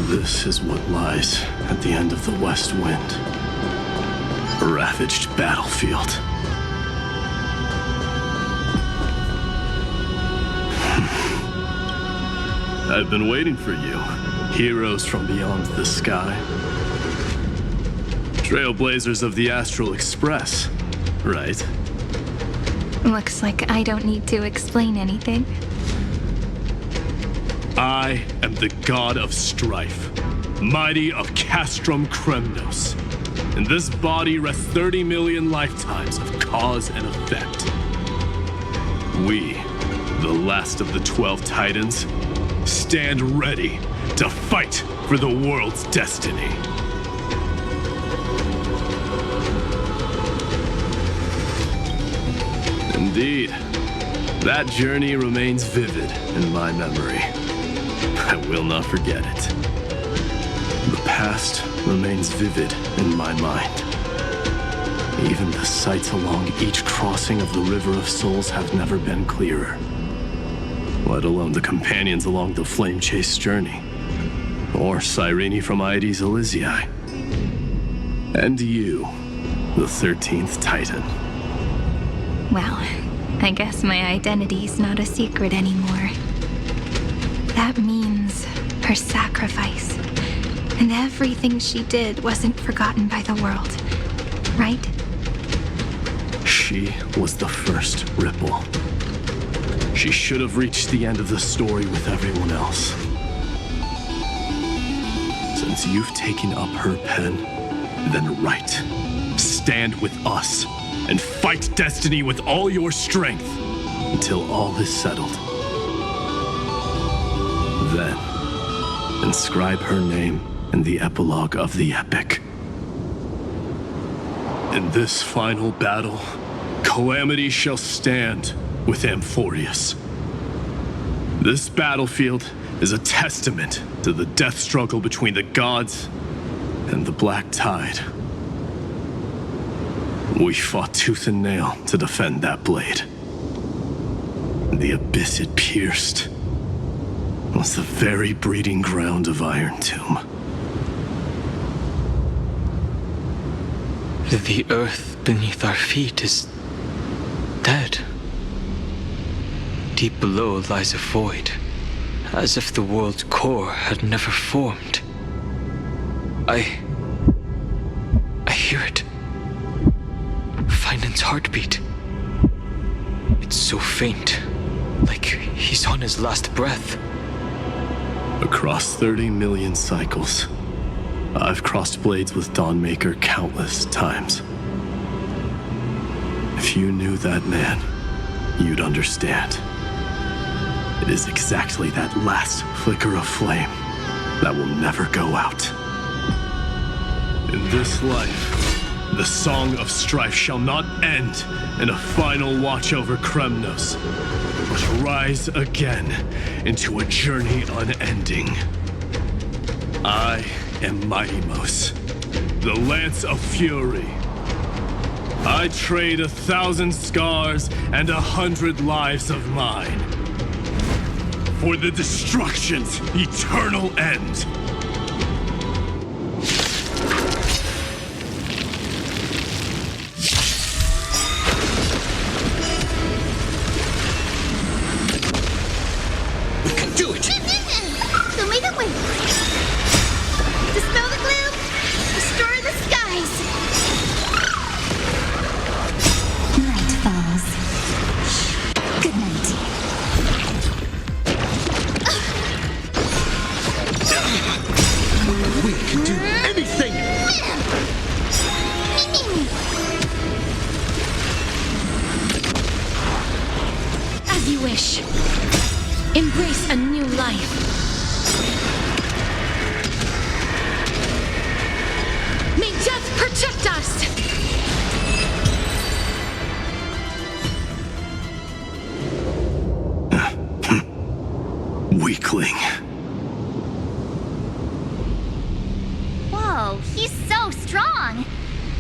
This is what lies at the end of the West Wind. A ravaged battlefield. I've been waiting for you. Heroes from beyond the sky. Trailblazers of the Astral Express, right? Looks like I don't need to explain anything. I am the god of strife, mighty of Castrum Kremnos. In this body rest 30 million lifetimes of cause and effect. We, the last of the 12 Titans, stand ready to fight for the world's destiny. Indeed, that journey remains vivid in my memory. I will not forget it. The past remains vivid in my mind. Even the sights along each crossing of the River of Souls have never been clearer. Let alone the companions along the Flame Chase journey. Or Cyrene from Aedes Elysiae. And you, the 13th Titan. Well, I guess my identity's not a secret anymore. That means her sacrifice and everything she did wasn't forgotten by the world, right? She was the first ripple. She should have reached the end of the story with everyone else. Since you've taken up her pen, then write. Stand with us and fight destiny with all your strength until all is settled. Then, inscribe her name in the epilogue of the epic. In this final battle, Calamity shall stand with Amphorius. This battlefield is a testament to the death struggle between the gods and the Black Tide. We fought tooth and nail to defend that blade. The abyss it pierced was the very breeding ground of Iron Tomb. The earth beneath our feet is dead. Deep below lies a void, as if the world's core had never formed. I hear it. Finan's heartbeat. It's so faint, like he's on his last breath. Across 30 million cycles, I've crossed blades with Dawnmaker countless times. If you knew that man, you'd understand. It is exactly that last flicker of flame that will never go out. In this life, the song of strife shall not end in a final watch over Kremnos, but rise again into a journey unending. I am Mightymos, the Lance of Fury. I trade 1,000 scars and 100 lives of mine for the destruction's eternal end. Embrace a new life. May death protect us! Weakling. Whoa, he's so strong!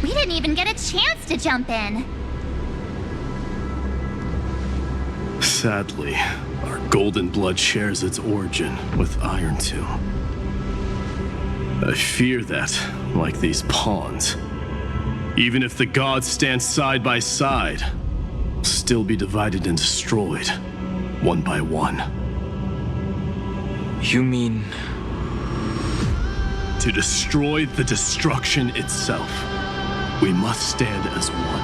We didn't even get a chance to jump in. Sadly, our golden blood shares its origin with Iron Tomb. I fear that, like these pawns, even if the gods stand side by side, will still be divided and destroyed, one by one. You mean... To destroy the destruction itself, we must stand as one.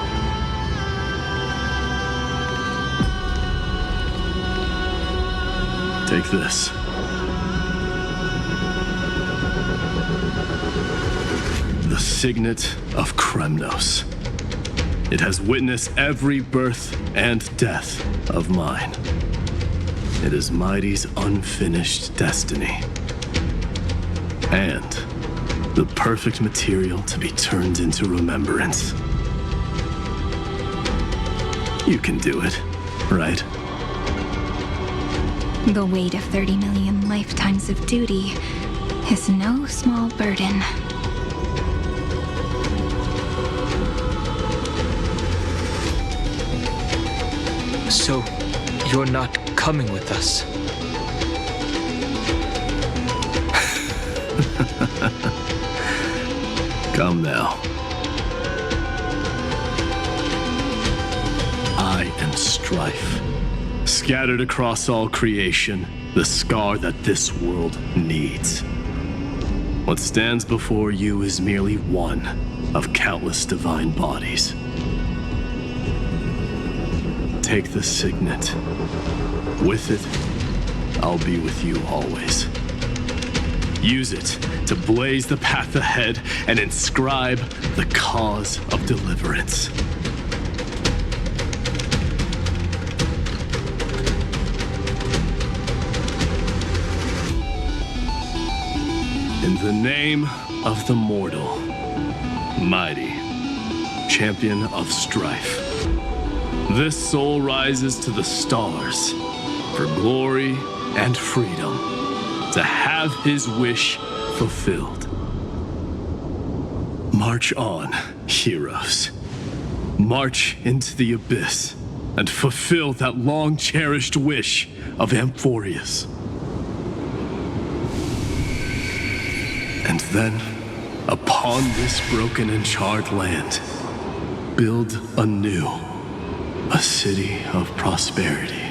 Take this. The signet of Kremnos. It has witnessed every birth and death of mine. It is Mighty's unfinished destiny. And the perfect material to be turned into remembrance. You can do it, right? The weight of 30 million lifetimes of duty is no small burden. So, you're not coming with us? Come now. I am strife. Scattered across all creation, the scar that this world needs. What stands before you is merely one of countless divine bodies. Take the signet. With it, I'll be with you always. Use it to blaze the path ahead and inscribe the cause of deliverance. In the name of the mortal, Mighty, champion of strife, this soul rises to the stars for glory and freedom, to have his wish fulfilled. March on, heroes. March into the abyss and fulfill that long-cherished wish of Amphorius. And then, upon this broken and charred land, build anew a city of prosperity.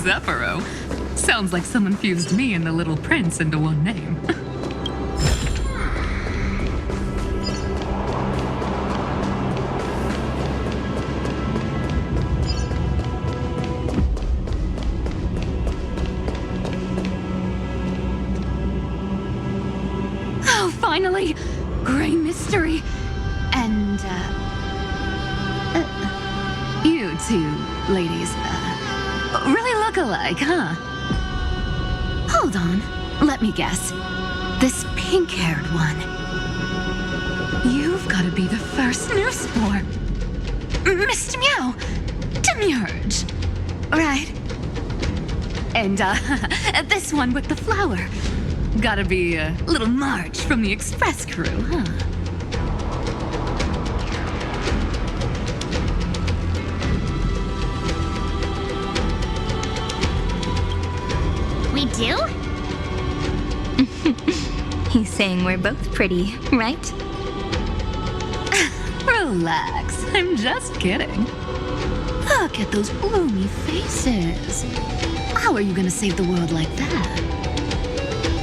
Zephyro? Sounds like someone fused me and the Little Prince into one name. Oh, finally! Gray mystery! And, you two ladies, really look alike, huh? Hold on. Let me guess. This pink-haired one. You've got to be the first newspore. Mr. Meow. Demurge. Right. And, this one with the flower. Gotta be a little March from the Express crew, huh? We do? He's saying we're both pretty, right? Relax. I'm just kidding. Look at those gloomy faces. How are you gonna save the world like that?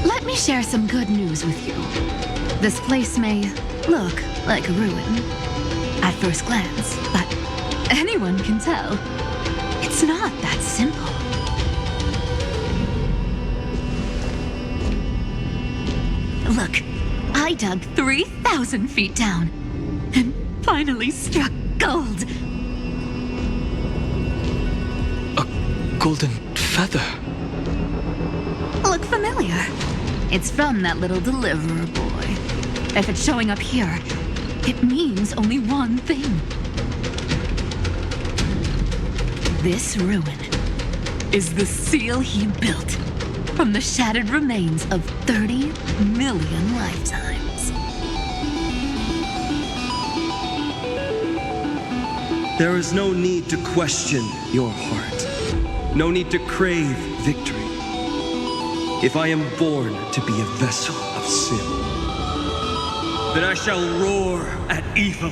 Let me share some good news with you. This place may look like a ruin at first glance, but anyone can tell it's not that simple. Look, I dug 3,000 feet down and finally struck gold. A golden feather. Look familiar? It's from that little deliverer boy. If it's showing up here, it means only one thing. This ruin is the seal he built from the shattered remains of 30 million lifetimes. There is no need to question your heart. No need to crave victory. If I am born to be a vessel of sin, then I shall roar at evil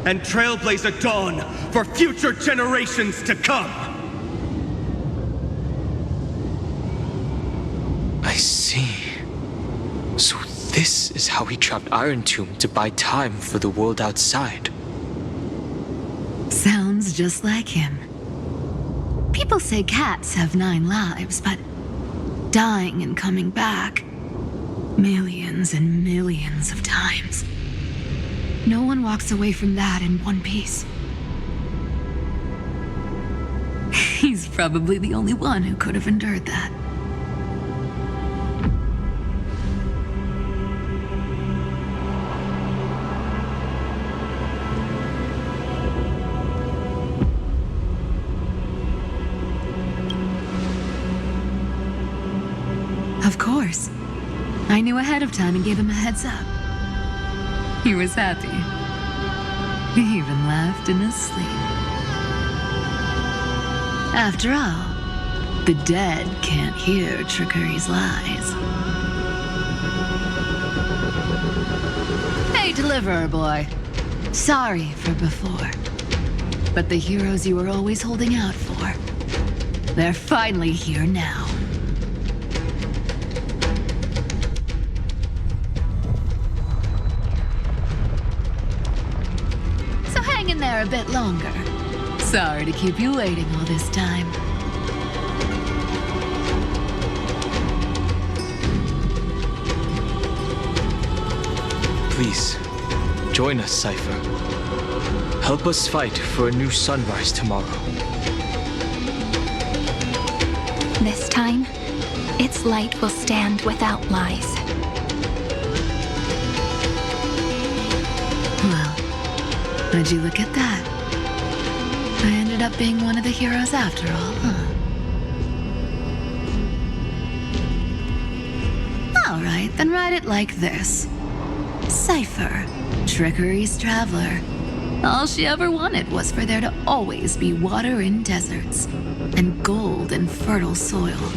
and trailblaze a dawn for future generations to come. I see. So this is how he trapped Iron Tomb to buy time for the world outside. Sounds just like him. People say cats have 9 lives, but dying and coming back millions and millions of times. No one walks away from that in one piece. He's probably the only one who could have endured that. Of course. I knew ahead of time and gave him a heads up. He was happy. He even laughed in his sleep. After all, the dead can't hear trickery's lies. Hey, deliverer boy. Sorry for before. But the heroes you were always holding out for, they're finally here now. Hang in there a bit longer. Sorry to keep you waiting all this time. Please, join us, Cypher. Help us fight for a new sunrise tomorrow. This time, its light will stand without lies. Would you look at that? I ended up being one of the heroes after all, huh? Alright, then write it like this. Cypher, Trickery's traveler. All she ever wanted was for there to always be water in deserts, and gold in fertile soil.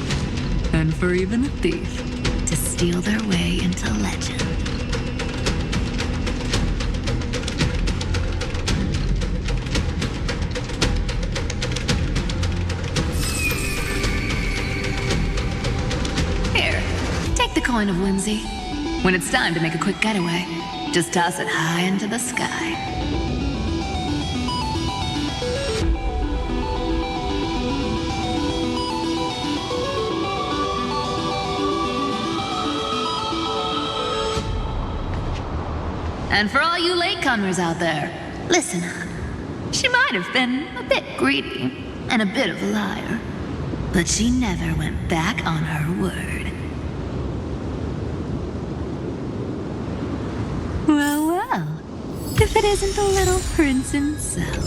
And for even a thief to steal their way into legend. Coin of whimsy. When it's time to make a quick getaway, just toss it high into the sky. And for all you latecomers out there, listen up. She might have been a bit greedy and a bit of a liar, but she never went back on her word. Well, if it isn't the little prince himself.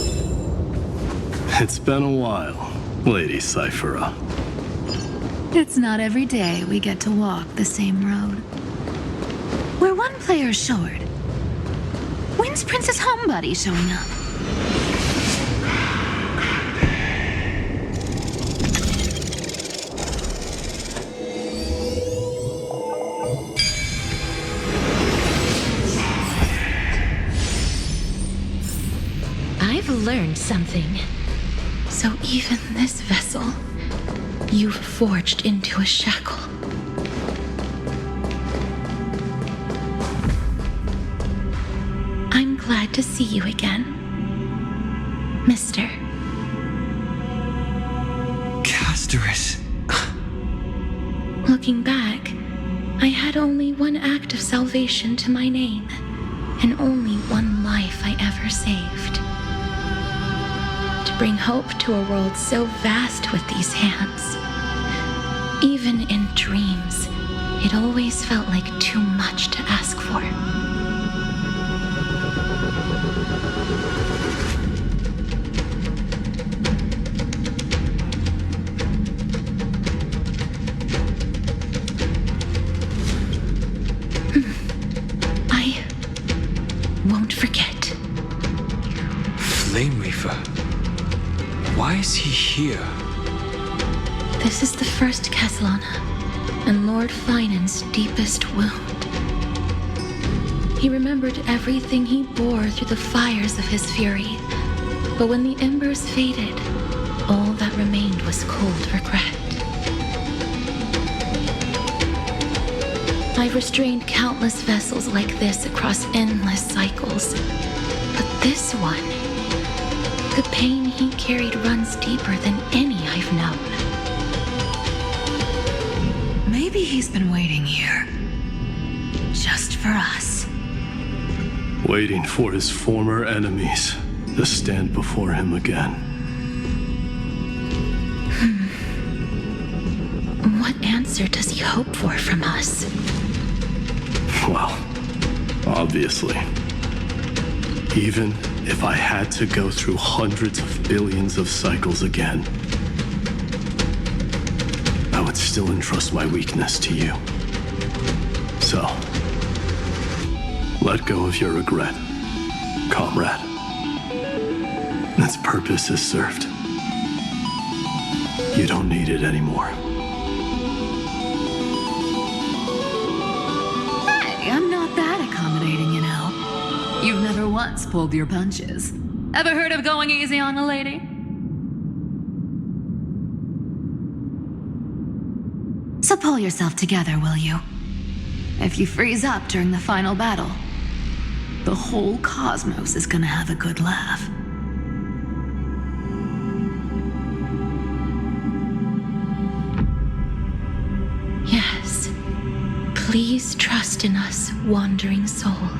It's been a while, Lady Cyphera. It's not every day we get to walk the same road. We're one player short. When's Princess Homebody showing up? Learned something. So even this vessel, you've forged into a shackle. I'm glad to see you again, Mister. Casterus. Looking back, I had only one act of salvation to my name, and only one life I ever saved. Bring hope to a world so vast with these hands. Even in dreams, it always felt like too much to ask for. Flame Reaver. Why is he here? This is the first Castellana, and Lord Finan's deepest wound. He remembered everything he bore through the fires of his fury, but when the embers faded, all that remained was cold regret. I've restrained countless vessels like this across endless cycles, but this one, the pain he carried runs deeper than any I've known. Maybe he's been waiting here, just for us. Waiting for his former enemies to stand before him again. What answer does he hope for from us? Well, obviously. Even if I had to go through hundreds of billions of cycles again, I would still entrust my weakness to you. So, let go of your regret, comrade. Its purpose is served. You don't need it anymore. Hey, I'm not that accommodating, you know. You've never once pulled your punches. Ever heard of going easy on a lady? So pull yourself together, will you? If you freeze up during the final battle, the whole cosmos is gonna have a good laugh. Yes. Please trust in us, wandering soul.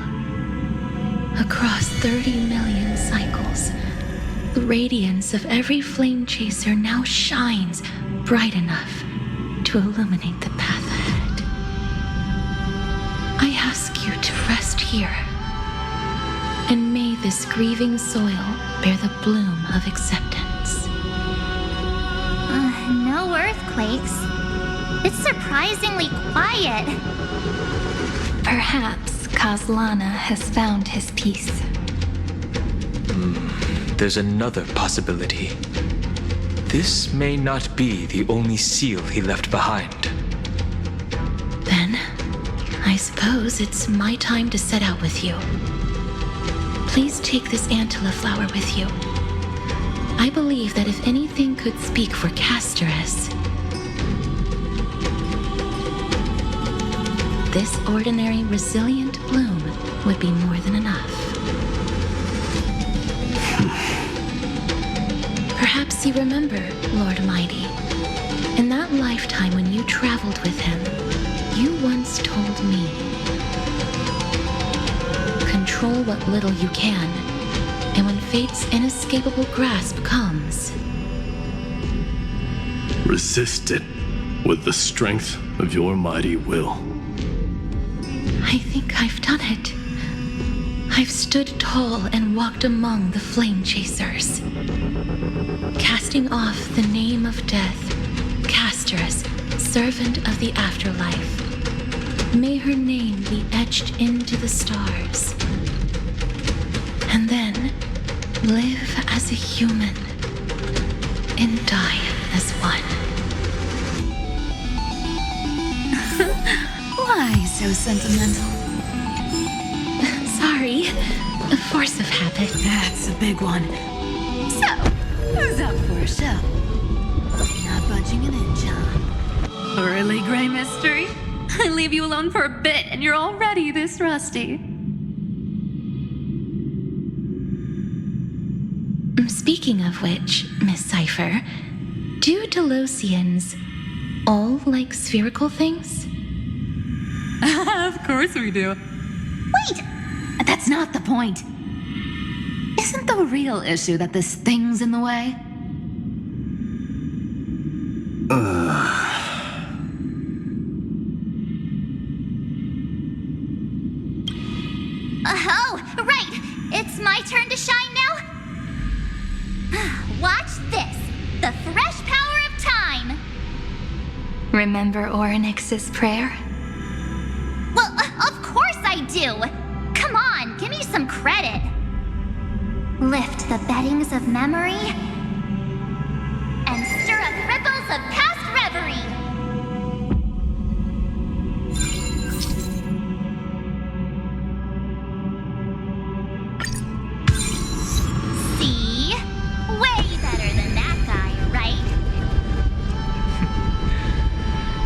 Across 30 million cycles, the radiance of every flame chaser now shines bright enough to illuminate the path ahead. I ask you to rest here, and may this grieving soil bear the bloom of acceptance. No earthquakes. It's surprisingly quiet. Perhaps Castellana has found his peace. There's another possibility. This may not be the only seal he left behind. Then, I suppose it's my time to set out with you. Please take this Antilla flower with you. I believe that if anything could speak for Casterus, this ordinary, resilient bloom would be more than enough. Perhaps you remember, Lord Mighty, in that lifetime when you traveled with him, you once told me, control what little you can, and when fate's inescapable grasp comes, Resist it with the strength of your mighty will. I think I've done it. I've stood tall and walked among the flame chasers, casting off the name of death, Casterus, servant of the afterlife. May her name be etched into the stars. And then live as a human and die as one. Why so sentimental? Sorry. A force of habit. That's a big one. So, who's up for a show? Not budging an inch, huh? Really, Gray Mystery? I leave you alone for a bit and you're already this rusty. Speaking of which, Miss Cypher, do Delosians all like spherical things? Of course we do. Wait! That's not the point. Isn't the real issue that this thing's in the way? Oh, right! It's my turn to shine now? Watch this! The fresh power of time! Remember Orynyx's prayer? Well, of course I do! Come on, give me some credit! Lift the beddings of memory and stir up ripples of past reverie. See? Way better than that guy, right?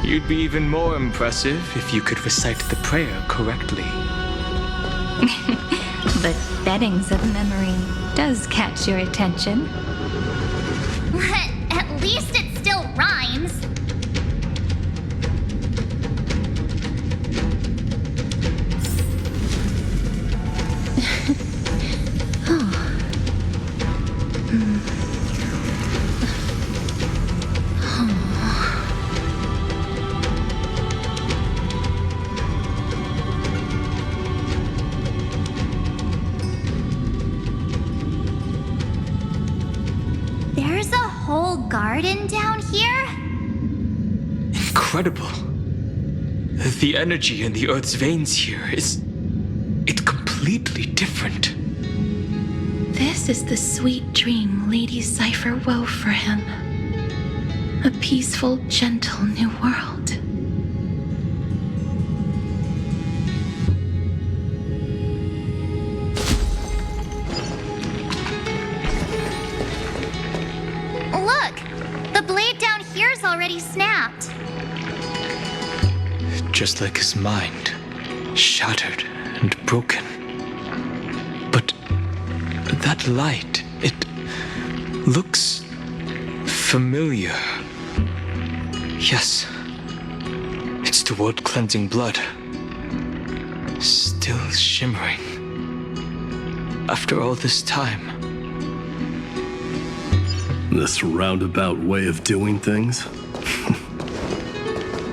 You'd be even more impressive if you could recite the prayer correctly. But beddings of memory does catch your attention. At least it still rhymes. There's a whole garden down here? Incredible. The energy in the Earth's veins here it's completely different. This is the sweet dream Lady Cypher wove for him. A peaceful, gentle new world. Look! The blade down here's already snapped. Just like his mind, shattered and broken. But that light, it looks familiar. Yes, it's the world-cleansing blood. Still shimmering. After all this time. This roundabout way of doing things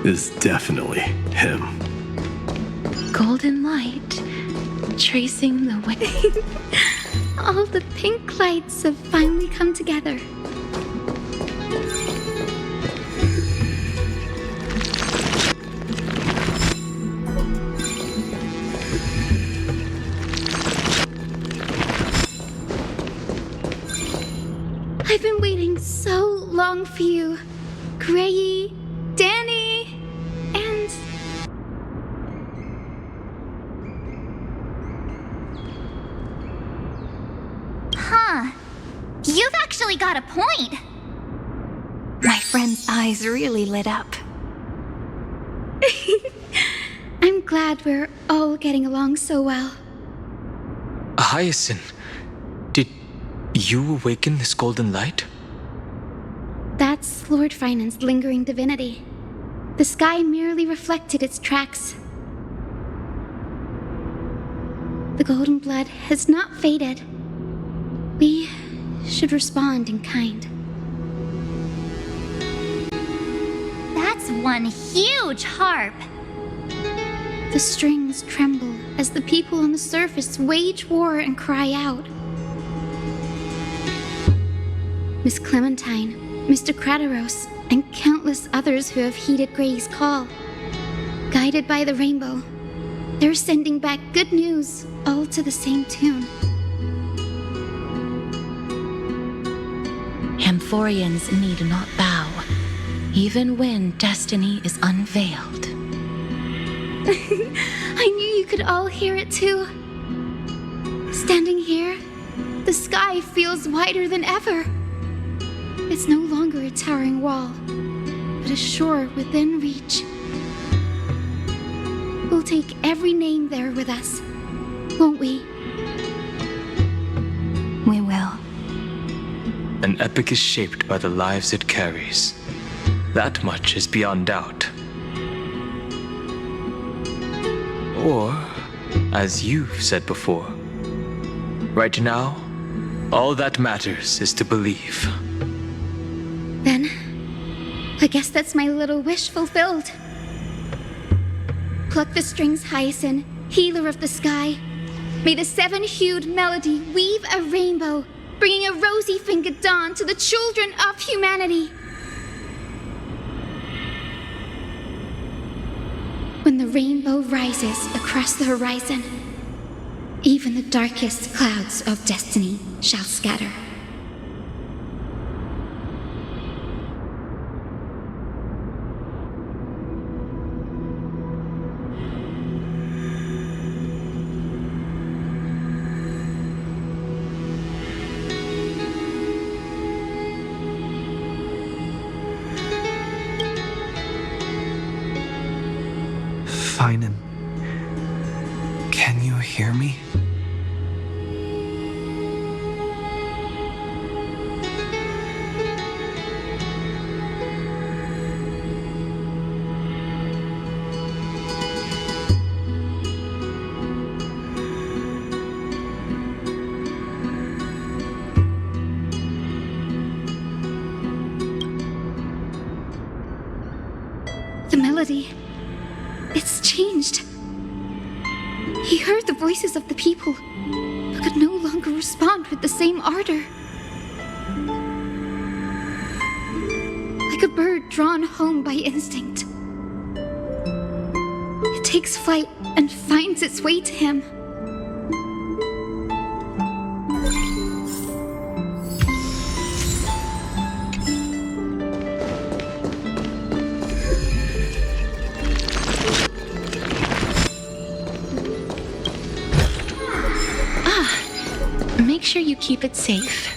is definitely him. Golden light, tracing the way. All the pink lights have finally come together. I've been waiting so long for you, Gray, Danny, and... Huh. You've actually got a point. My friend's eyes really lit up. I'm glad we're all getting along so well. Hyacinth, did you awaken this golden light? That's Lord Finan's lingering divinity. The sky merely reflected its tracks. The golden blood has not faded. We should respond in kind. That's one huge harp. The strings tremble as the people on the surface wage war and cry out. Miss Clementine, Mr. Krateros, and countless others who have heeded Gray's call. Guided by the rainbow, they're sending back good news, all to the same tune. Amphorians need not bow, even when destiny is unveiled. I knew you could all hear it too. Standing here, the sky feels wider than ever. It's no longer a towering wall, but a shore within reach. We'll take every name there with us, won't we? We will. An epic is shaped by the lives it carries. That much is beyond doubt. Or, as you've said before, right now, all that matters is to believe. Then, I guess that's my little wish fulfilled. Pluck the strings, Hyacinth, healer of the sky. May the seven-hued melody weave a rainbow, bringing a rosy-fingered dawn to the children of humanity. When the rainbow rises across the horizon, Even the darkest clouds of destiny shall scatter. Finan, can you hear me? The melody. It's changed. He heard the voices of the people, but could no longer respond with the same ardor. Like a bird drawn home by instinct. It takes flight and finds its way to him. Make sure you keep it safe.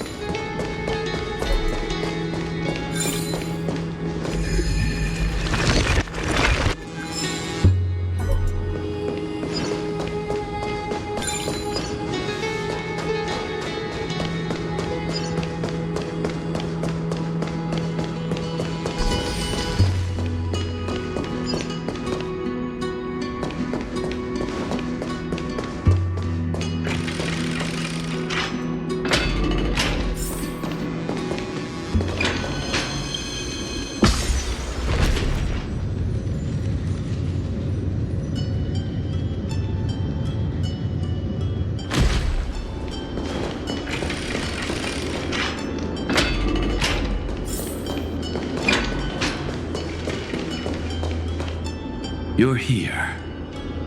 You're here.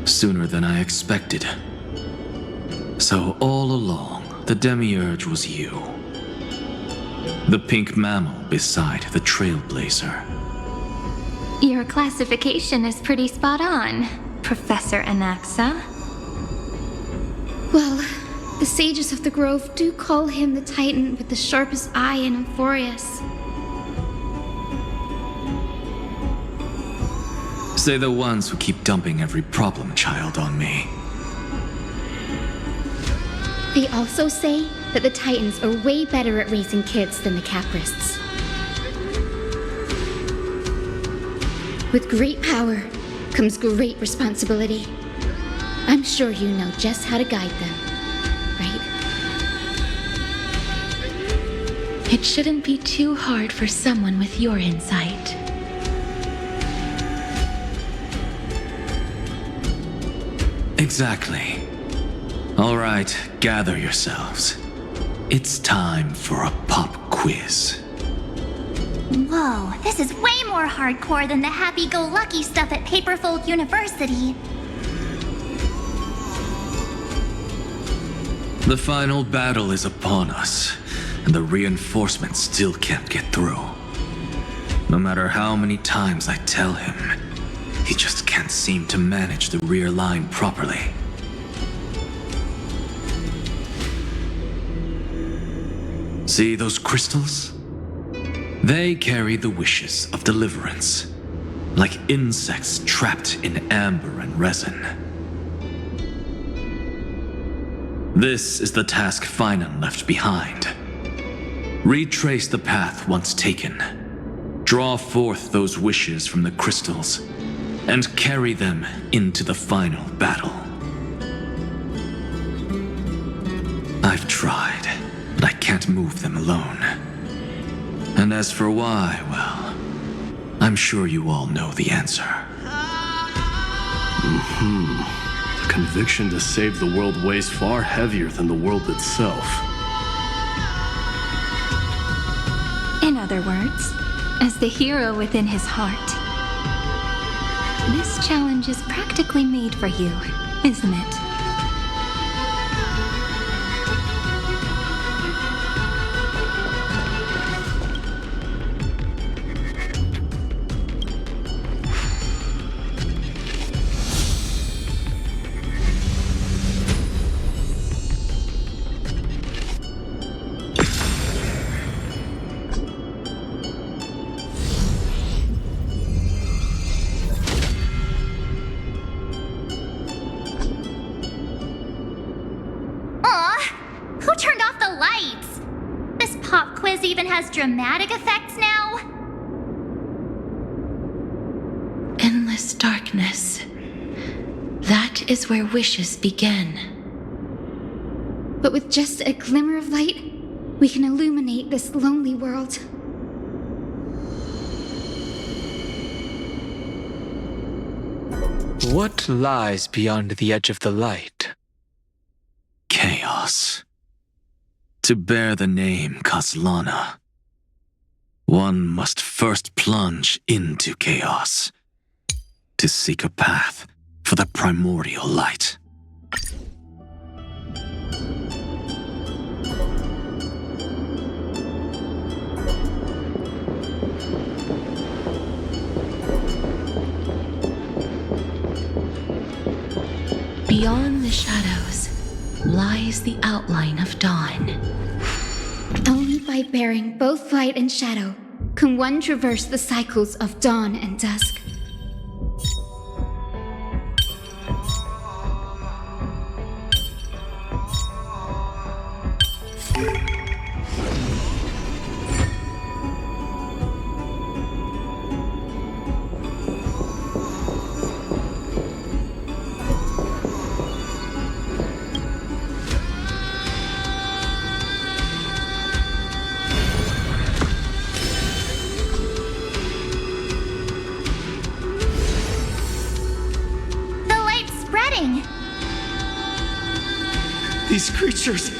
Sooner than I expected. So all along, the Demiurge was you. The pink mammal beside the Trailblazer. Your classification is pretty spot on, Professor Anaxa. Well, the sages of the grove do call him the Titan with the sharpest eye in Amphorius. Say the ones who keep dumping every problem child on me. They also say that the Titans are way better at raising kids than the Caprists. With great power comes great responsibility. I'm sure you know just how to guide them, right? It shouldn't be too hard for someone with your insight. Exactly. All right, gather yourselves. It's time for a pop quiz. Whoa, this is way more hardcore than the happy-go-lucky stuff at Paperfold University. The final battle is upon us, and the reinforcements still can't get through. No matter how many times I tell him, he just can't seem to manage the rear line properly. See those crystals? They carry the wishes of deliverance, like insects trapped in amber and resin. This is the task Finan left behind. Retrace the path once taken. Draw forth those wishes from the crystals and carry them into the final battle. I've tried, but I can't move them alone. And as for why, well, I'm sure you all know the answer. The conviction to save the world weighs far heavier than the world itself. In other words, as the hero within his heart, this challenge is practically made for you, isn't it? pop quiz even has dramatic effects now? Endless darkness. That is where wishes begin. But with just a glimmer of light, we can illuminate this lonely world. What lies beyond the edge of the light? Chaos. To bear the name Kaslana, one must first plunge into chaos to seek a path for the primordial light. Beyond the shadows lies the outline of dawn. Only by bearing both light and shadow can one traverse the cycles of dawn and dusk. These creatures,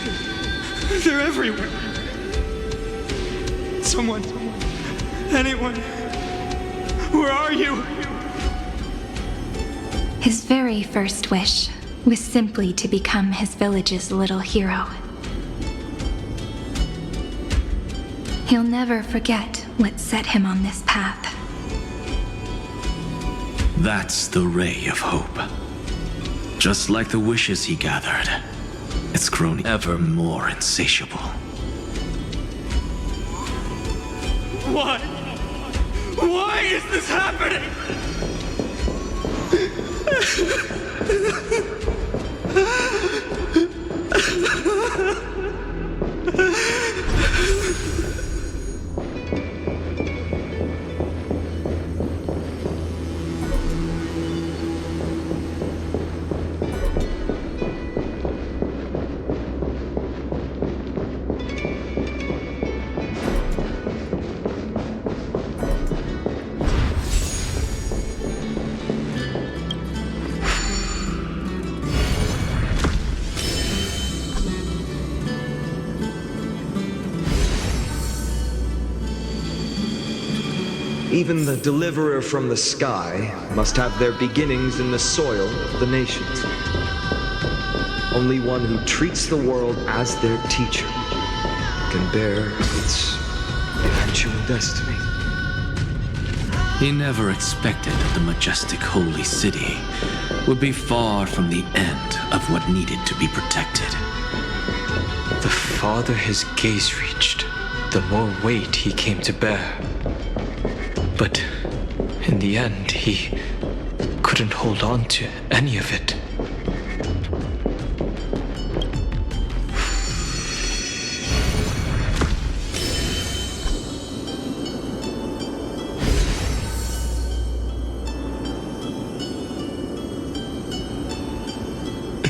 they're everywhere. Someone, anyone, where are you? His very first wish was simply to become his village's little hero. He'll never forget what set him on this path. That's the ray of hope. Just like the wishes he gathered, it's grown ever more insatiable. Why? Why is this happening? Even the deliverer from the sky must have their beginnings in the soil of the nations. Only one who treats the world as their teacher can bear its eventual destiny. He never expected that the majestic holy city would be far from the end of what needed to be protected. The farther his gaze reached, the more weight he came to bear. But in the end, he couldn't hold on to any of it.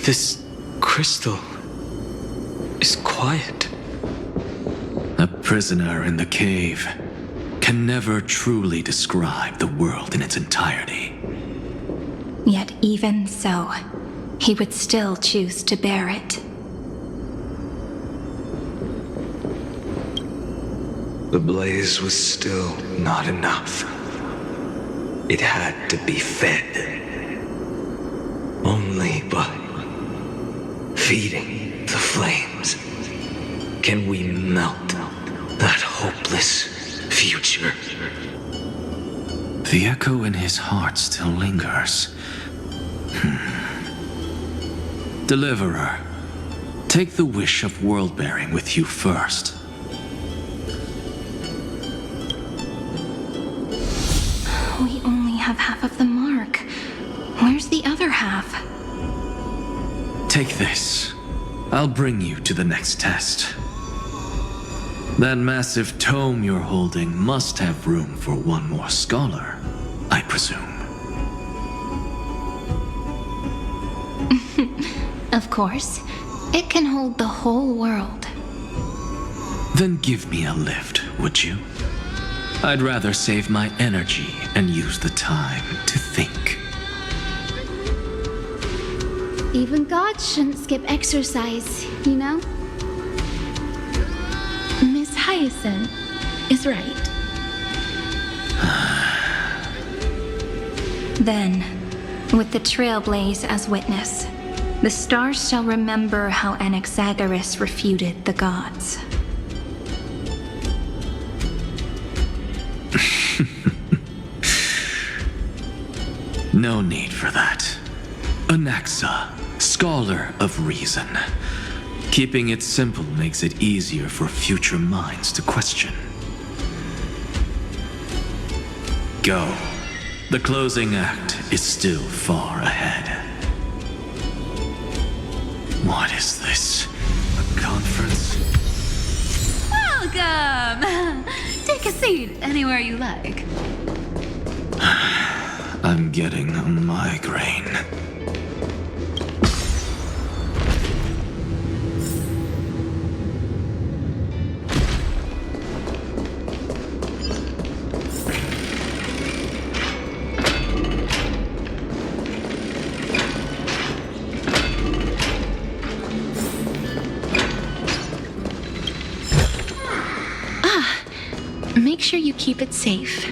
This crystal is quiet. A prisoner in the cave can never truly describe the world in its entirety. Yet even so, he would still choose to bear it. The blaze was still not enough. It had to be fed. Only by feeding the flames can we melt that hopeless future. The echo in his heart still lingers. Deliverer, take the wish of world-bearing with you first. We only have half of the mark. Where's the other half? Take this. I'll bring you to the next test. That massive tome you're holding must have room for one more scholar, I presume. Of course. It can hold the whole world. Then give me a lift, would you? I'd rather save my energy and use the time to think. Even gods shouldn't skip exercise, you know? Miss Hyacinth is right. Then, with the Trailblaze as witness, the stars shall remember how AdnGhry refuted the gods. No need for that. Anaxa, scholar of reason. Keeping it simple makes it easier for future minds to question. Go. The closing act is still far ahead. What is this? A conference? Welcome! Take a seat anywhere you like. I'm getting a migraine. Make sure you keep it safe.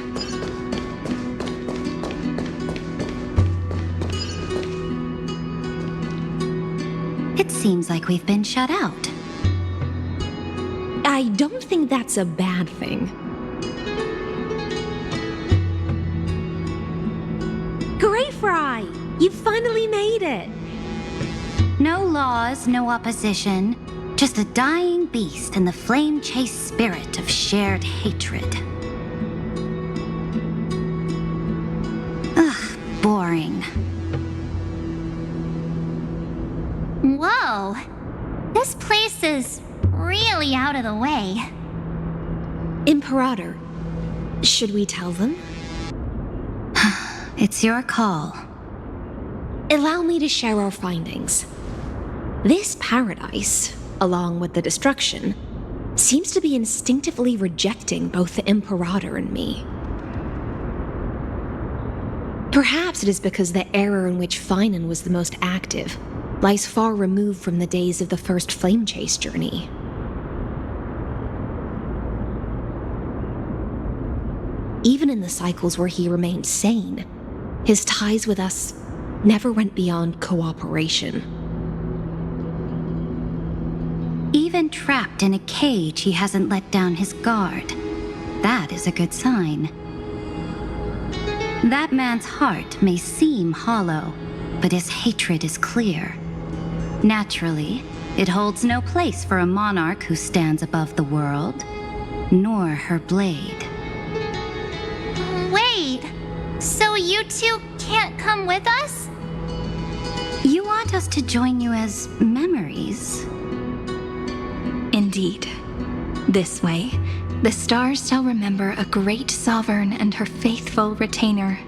It seems like we've been shut out. I don't think that's a bad thing. AdnGhry! You finally made it! No laws, no opposition. Just a dying beast and the flame-chased spirit of shared hatred. Ugh, boring. Whoa. This place is really out of the way. Imperator, should we tell them? It's your call. Allow me to share our findings. This paradise, along with the destruction, seems to be instinctively rejecting both the Imperator and me. Perhaps it is because the era in which Finan was the most active lies far removed from the days of the first flame chase journey. Even in the cycles where he remained sane, his ties with us never went beyond cooperation. Even trapped in a cage, he hasn't let down his guard. That is a good sign. That man's heart may seem hollow, but his hatred is clear. Naturally, it holds no place for a monarch who stands above the world, nor her blade. Wait, so you two can't come with us? You want us to join you as memories? Indeed. This way, the stars shall remember a great sovereign and her faithful retainer.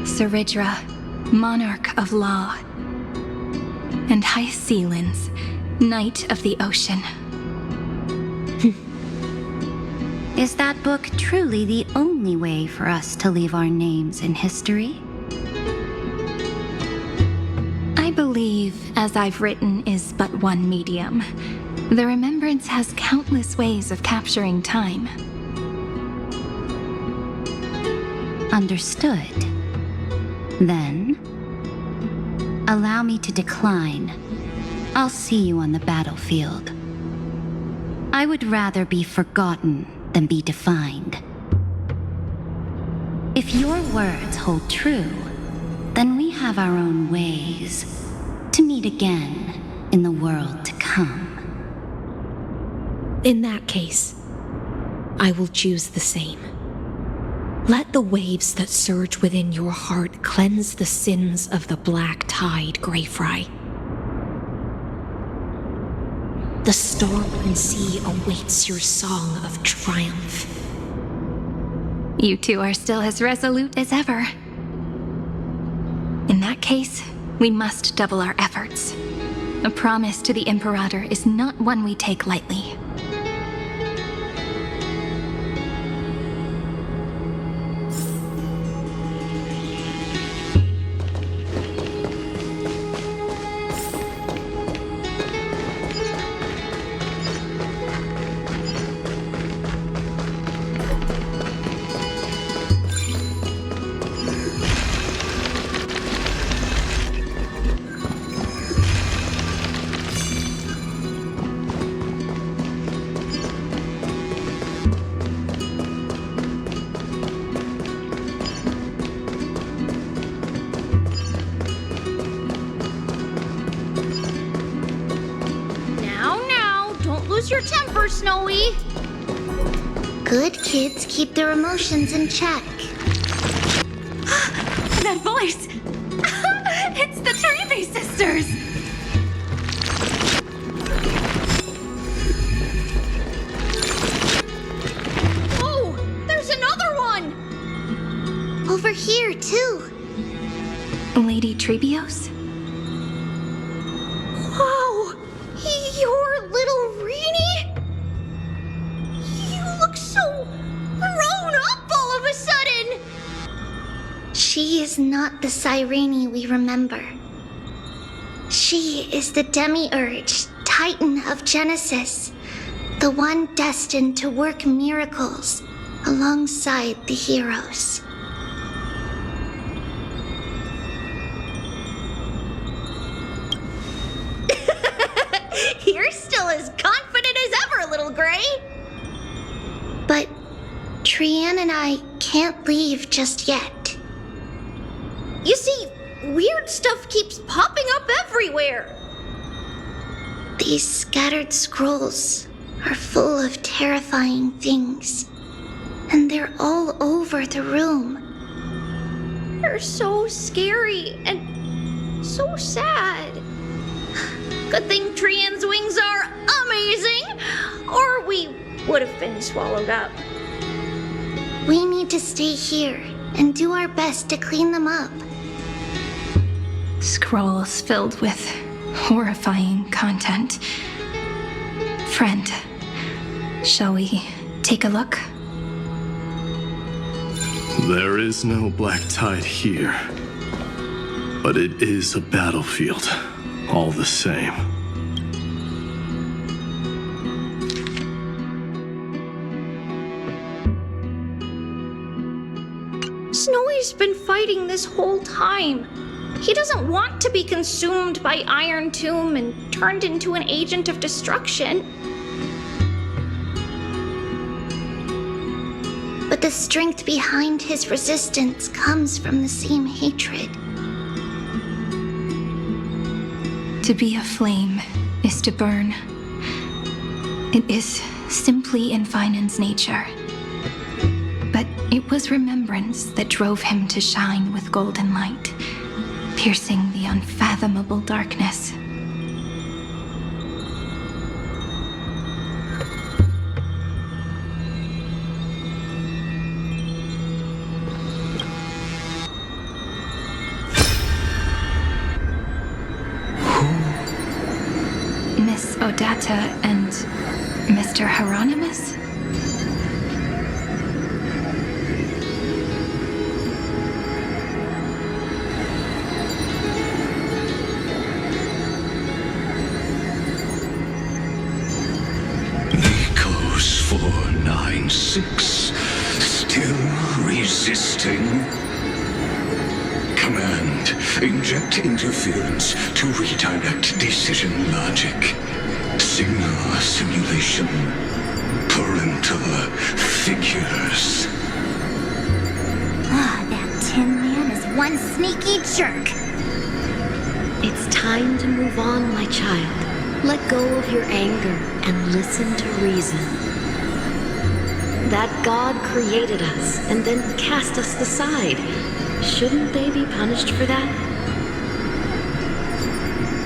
Saridra, monarch of law. And Hyacinth, knight of the ocean. Is that book truly the only way for us to leave our names in history? I believe, as I've written, is but one medium. The remembrance has countless ways of capturing time. Understood. Then, allow me to decline. I'll see you on the battlefield. I would rather be forgotten than be defined. If your words hold true, then we have our own ways to meet again in the world to come. In that case, I will choose the same. Let the waves that surge within your heart cleanse the sins of the black tide, AdnGhry. The storm and sea awaits your song of triumph. You two are still as resolute as ever. In that case, we must double our efforts. A promise to the Imperator is not one we take lightly. Your temper, Snowy. Good kids keep their emotions in check. That voice! It's the Trailblaze sisters! Oh, there's another one! Over here, too. Lady Trebios? Wow! Your little Reenie? You look so grown up all of a sudden! She is not the Cyrene we remember. She is the Demiurge, Titan of Genesis, the one destined to work miracles alongside the heroes. You're still as confident as ever, little Gray. But Trian and I can't leave just yet. You see, weird stuff keeps popping up everywhere. These scattered scrolls are full of terrifying things, and they're all over the room. They're so scary and so sad. Good thing Trian's wings are amazing, or we would have been swallowed up. We need to stay here and do our best to clean them up. Scrolls filled with horrifying content. Friend, shall we take a look? There is no black tide here, but it is a battlefield, all the same. Snowy's been fighting this whole time. He doesn't want to be consumed by Iron Tomb and turned into an agent of destruction. But the strength behind his resistance comes from the same hatred. To be a flame is to burn. It is simply in Vinan's nature. But it was remembrance that drove him to shine with golden light, piercing the unfathomable darkness. Miss Odata and Mr. Hieronymus? Nikos 496, still resisting? Command, inject interference to redirect decision logic. Signal simulation. Parental figures. That Tin Man is one sneaky jerk. It's time to move on, my child. Let go of your anger and listen to reason. That God created us and then cast us aside. Shouldn't they be punished for that?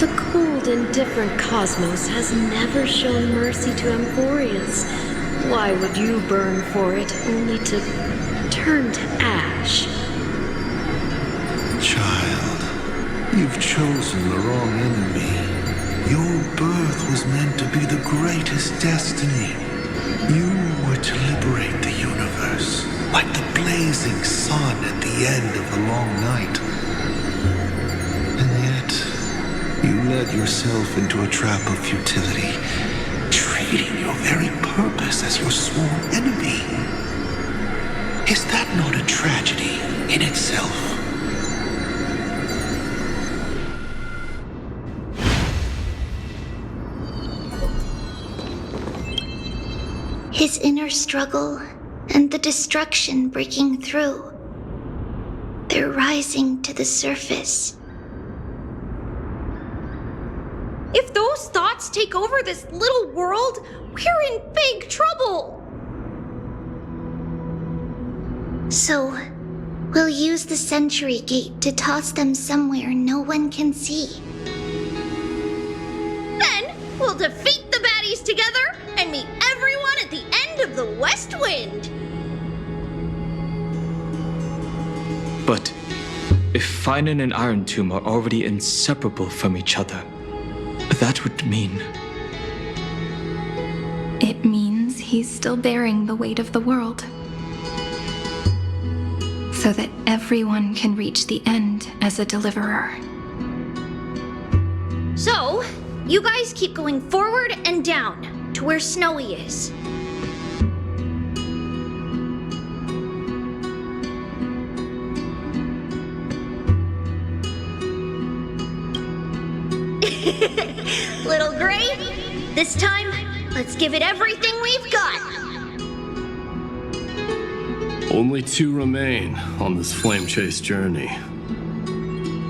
The cold indifferent cosmos has never shown mercy to Amphorians, why would you burn for it only to turn to ash? Child, you've chosen the wrong enemy. Your birth was meant to be the greatest destiny. You were to liberate the universe, like the blazing sun at the end of the long night. And yet, you led yourself into a trap of futility, treating your very purpose as your sworn enemy. Is that not a tragedy in itself? His inner struggle and the destruction breaking through. They're rising to the surface. If those thoughts take over this little world, we're in big trouble! So, we'll use the Century Gate to toss them somewhere no one can see. Then, we'll defeat the baddies together and meet everyone at the end of the West Wind! But if Finan and Iron Tomb are already inseparable from each other, that would mean... It means he's still bearing the weight of the world. So that everyone can reach the end as a deliverer. So, you guys keep going forward and down to where Snowy is. Little Gray, this time, let's give it everything we've got. Only 2 remain on this flame chase journey.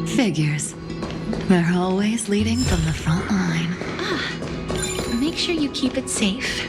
Figures. They're always leading from the front line. Make sure you keep it safe.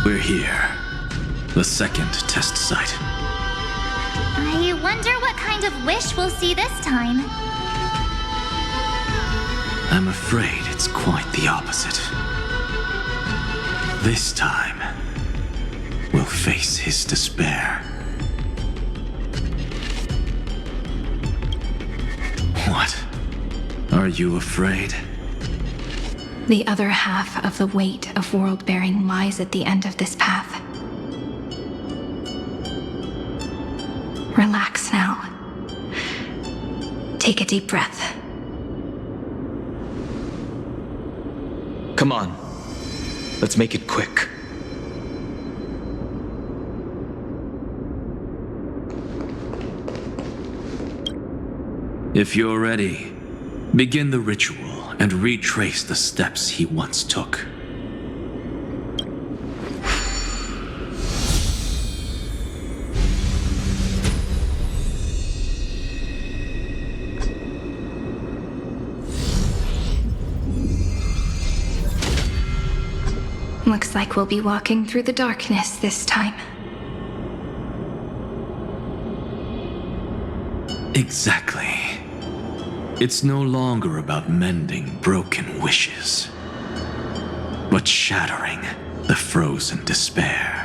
We're here. The second test site. I wonder what kind of wish we'll see this time. I'm afraid it's quite the opposite. This time, we'll face his despair. What? Are you afraid? The other half of the weight of world-bearing lies at the end of this path. Relax now. Take a deep breath. Come on. Let's make it quick. If you're ready, begin the ritual and retrace the steps he once took. Looks like we'll be walking through the darkness this time. Exactly. It's no longer about mending broken wishes, but shattering the frozen despair.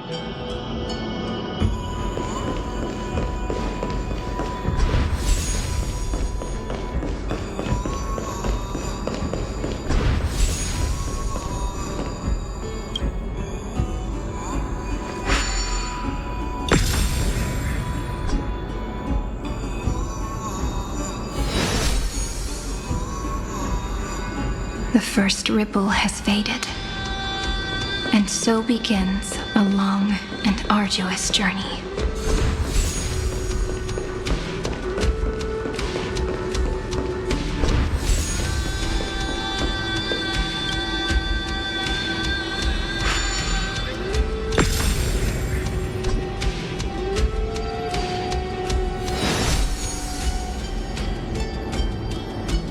The first ripple has faded, and so begins a long and arduous journey.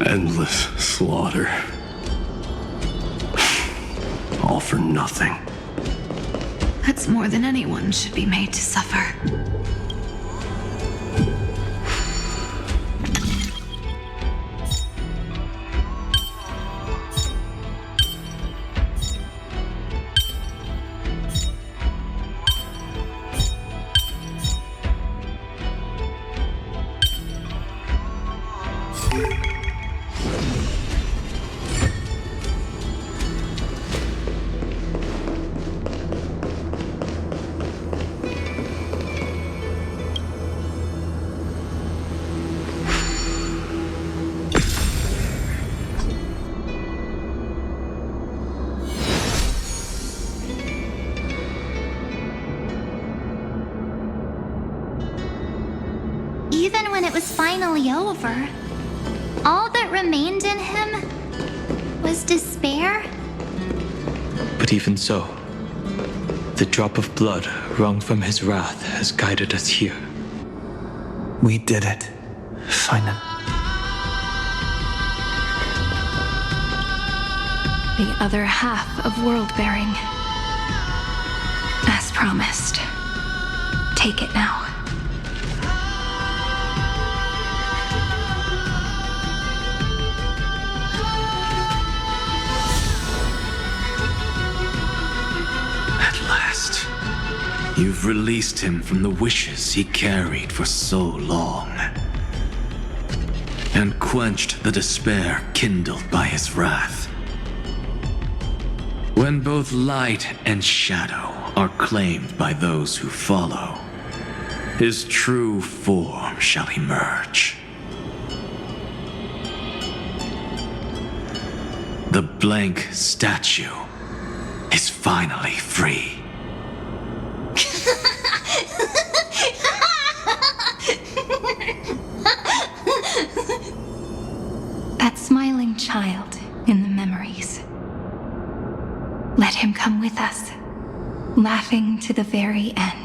Endless slaughter. All for nothing. That's more than anyone should be made to suffer. Even when it was finally over, all that remained in him was despair. But even so, the drop of blood wrung from his wrath has guided us here. We did it. Finally. The other half of world-bearing. As promised. Take it now. You've released him from the wishes he carried for so long, and quenched the despair kindled by his wrath. When both light and shadow are claimed by those who follow, his true form shall emerge. The blank statue is finally free. That smiling child in the memories. Let him come with us, laughing to the very end.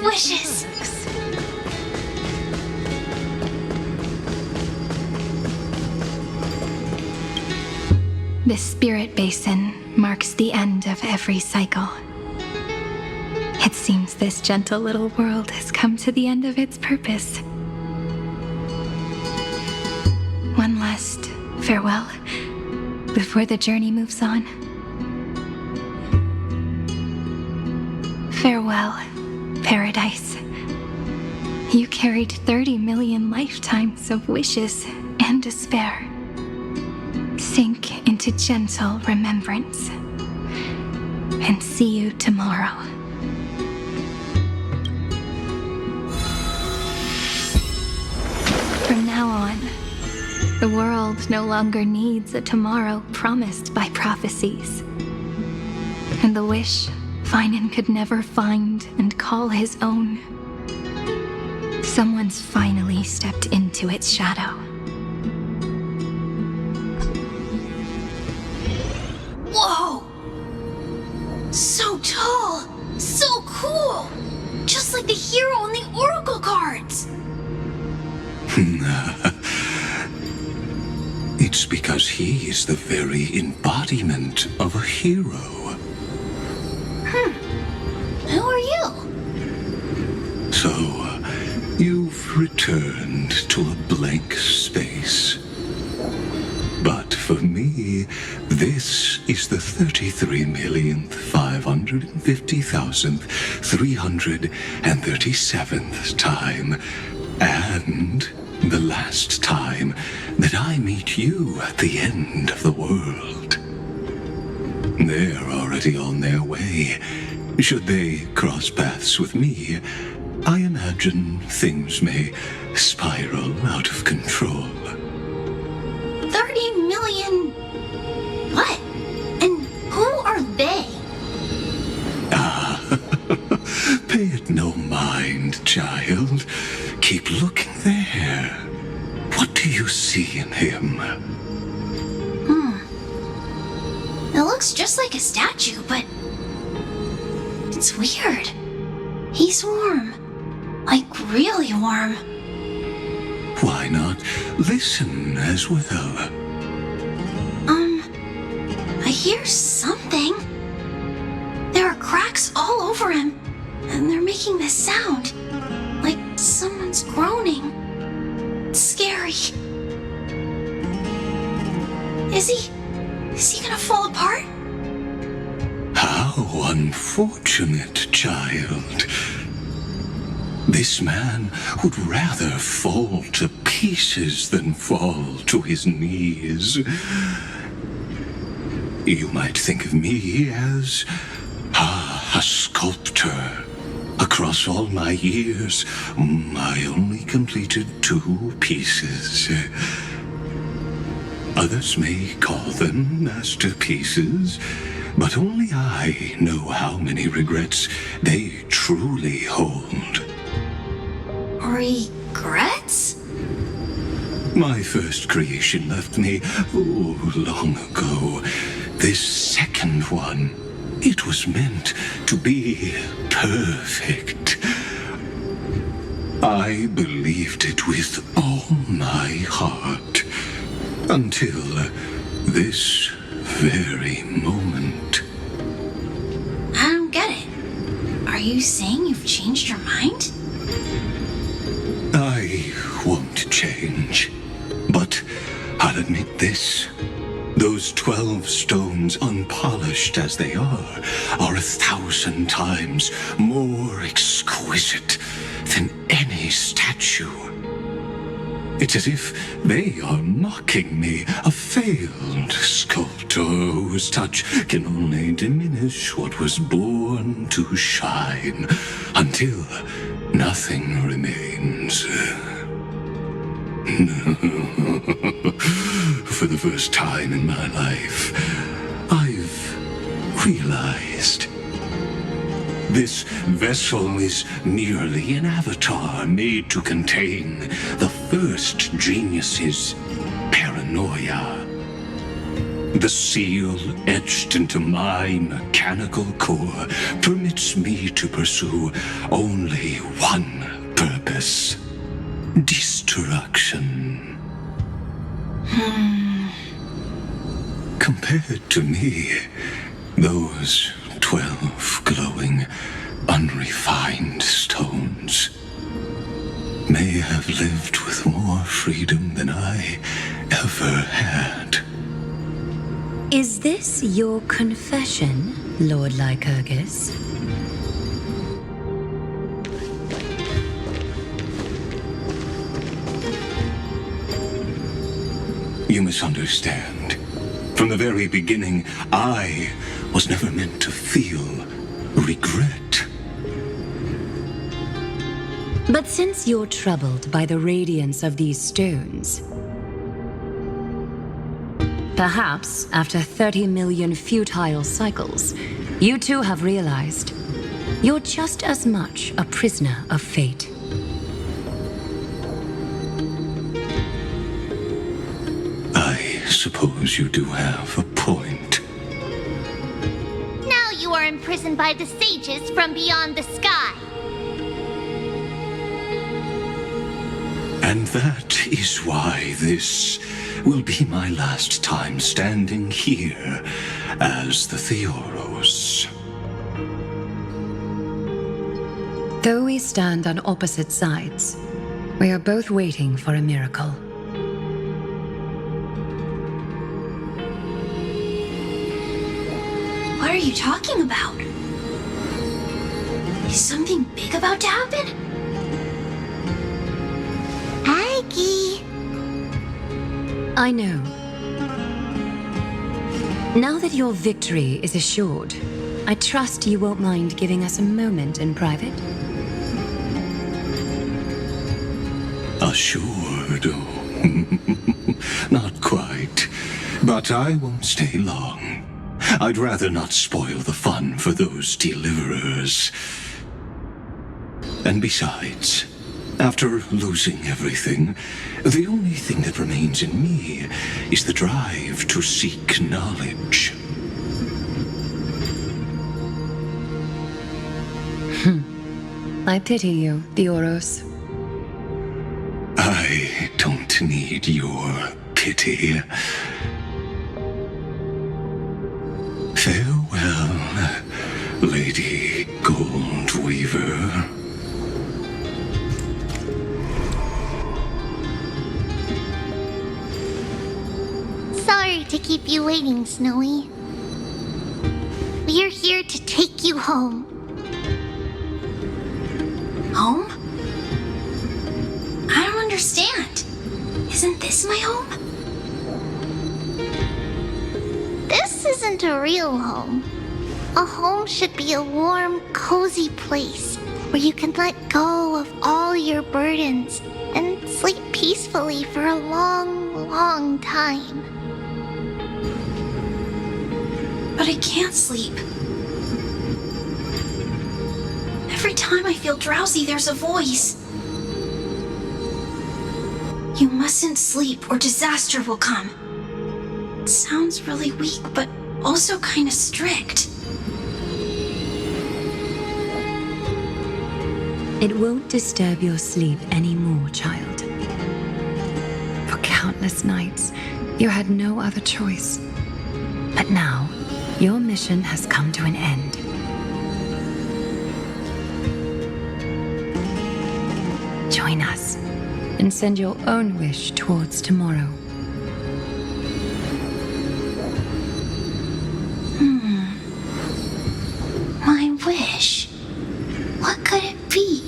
Wishes. This spirit basin marks the end of every cycle. It seems this gentle little world has come to the end of its purpose. One last farewell before the journey moves on. Farewell, Paradise. You carried 30 million lifetimes of wishes and despair. Sink into gentle remembrance. And see you tomorrow. now on, the world no longer needs a tomorrow promised by prophecies. And the wish Finan could never find and call his own, someone's finally stepped into its shadow. Whoa! So tall! So cool! Just like the hero on the Oracle cards! It's because he is the very embodiment of a hero. Who are you? So, you've returned to a blank space. But for me, this is the 33,550,337th time, and the last time that I meet you at the end of the world. They're already on their way. Should they cross paths with me, I imagine things may spiral out of control. 30 million... What? And who are they? Pay it no mind, child. Keep looking there. What do you see in him? It looks just like a statue, but... it's weird. He's warm. Like, really warm. Why not listen as well? I hear something. There are cracks all over him, and they're making this sound. Like someone's groaning. It's scary. Is he gonna fall apart? How unfortunate, child. This man would rather fall to pieces than fall to his knees. You might think of me as a sculptor. Across all my years, I only completed 2 pieces. Others may call them masterpieces, but only I know how many regrets they truly hold. Regrets? My first creation left me, long ago. This second one, it was meant to be perfect. I believed it with all my heart. Until this very moment. I don't get it. Are you saying you've changed your mind? I won't change. But I'll admit this. Those 12 stones, unpolished as they are 1,000 times more exquisite than any statue. It's as if they are mocking me, a failed sculptor whose touch can only diminish what was born to shine, until nothing remains. For the first time in my life, I've realized this vessel is merely an avatar made to contain the first genius's paranoia. The seal etched into my mechanical core permits me to pursue only one purpose: destruction. Compared to me, those 12 glowing, unrefined stones may have lived with more freedom than I ever had. Is this your confession, Lord Lycurgus? You misunderstand. From the very beginning, I was never meant to feel regret. But since you're troubled by the radiance of these stones, perhaps after 30 million futile cycles, you too have realized you're just as much a prisoner of fate. I suppose you do have a point. Now you are imprisoned by the sages from beyond the sky. And that is why this will be my last time standing here as the Theoros. Though we stand on opposite sides, we are both waiting for a miracle. What are you talking about? Is something big about to happen? Aggie! I know. Now that your victory is assured, I trust you won't mind giving us a moment in private. Assured? Not quite. But I won't stay long. I'd rather not spoil the fun for those deliverers. And besides, after losing everything, the only thing that remains in me is the drive to seek knowledge. I pity you, Theoros. I don't need your pity. Farewell, Lady Goldweaver. Sorry to keep you waiting, Snowy. We're here to take you home. Home? I don't understand. Isn't this my home? This isn't a real home. A home should be a warm, cozy place where you can let go of all your burdens and sleep peacefully for a long, long time. But I can't sleep. Every time I feel drowsy, there's a voice. You mustn't sleep or disaster will come. It sounds really weak, but also kind of strict. It won't disturb your sleep anymore, child. For countless nights, you had no other choice. But now, your mission has come to an end. Join us and send your own wish towards tomorrow. My wish. What could it be?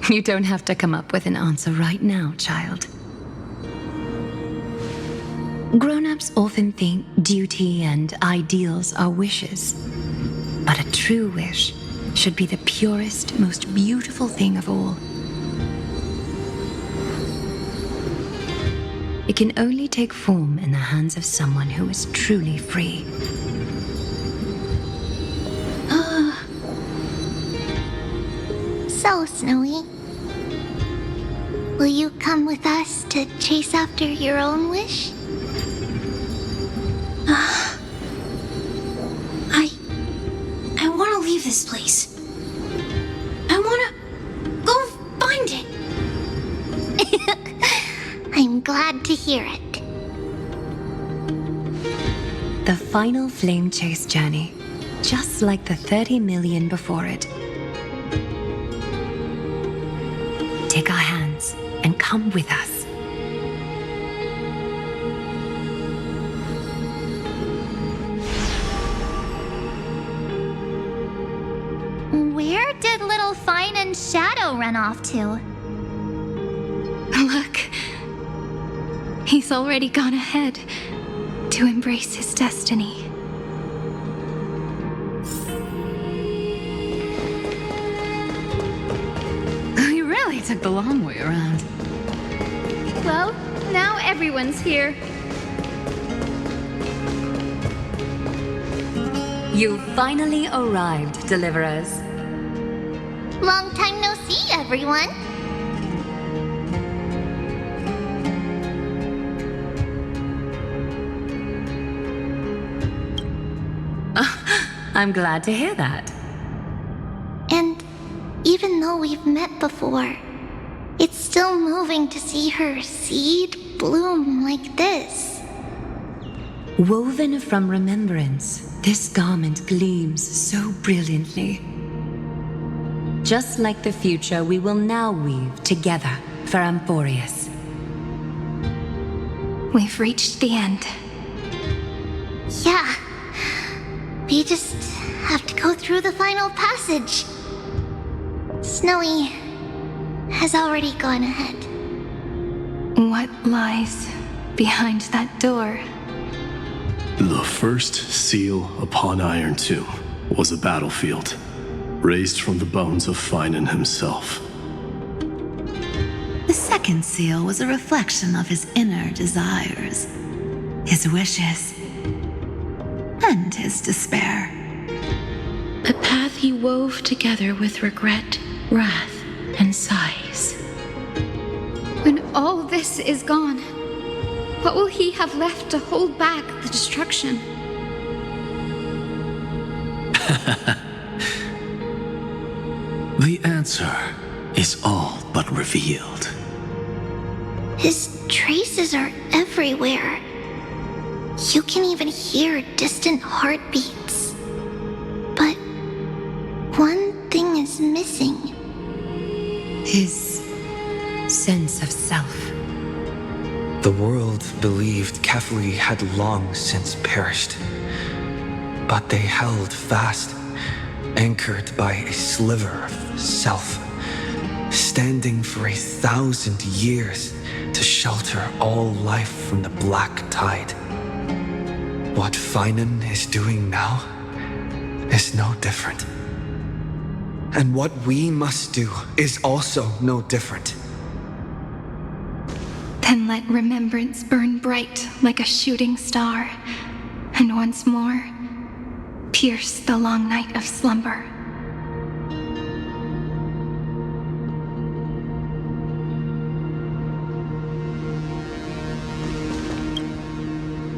You don't have to come up with an answer right now, child. Grown-ups often think duty and ideals are wishes. But a true wish should be the purest, most beautiful thing of all. It can only take form in the hands of someone who is truly free. So, Snowy, will you come with us to chase after your own wish? I want to leave this place. I want to go find it. I'm glad to hear it. The final flame chase journey, just like the 30 million before it. Take our hands and come with us. Where did little Fine and Shadow run off to? Look. He's already gone ahead to embrace his destiny. took the long way around. Well, now everyone's here. You finally arrived, Deliverers. Long time no see, everyone. I'm glad to hear that. And even though we've met before, it's still moving to see her seed bloom like this. Woven from remembrance, this garment gleams so brilliantly. Just like the future, we will now weave together for Amphorius. We've reached the end. Yeah. We just have to go through the final passage. Snowy has already gone ahead. What lies behind that door? The first seal upon Iron Tomb was a battlefield, raised from the bones of Finan himself. The second seal was a reflection of his inner desires, his wishes, and his despair. A path he wove together with regret, wrath, and sighs. When all this is gone, what will he have left to hold back the destruction? The answer is all but revealed. His traces are everywhere. You can even hear distant heartbeats. But one thing is missing. His sense of self. The world believed Kefli had long since perished. But they held fast, anchored by a sliver of self, standing for 1,000 years to shelter all life from the black tide. What Finan is doing now is no different. And what we must do is also no different. Then let remembrance burn bright like a shooting star, and once more, pierce the long night of slumber.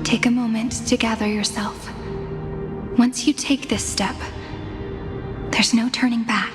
Take a moment to gather yourself. Once you take this step, there's no turning back.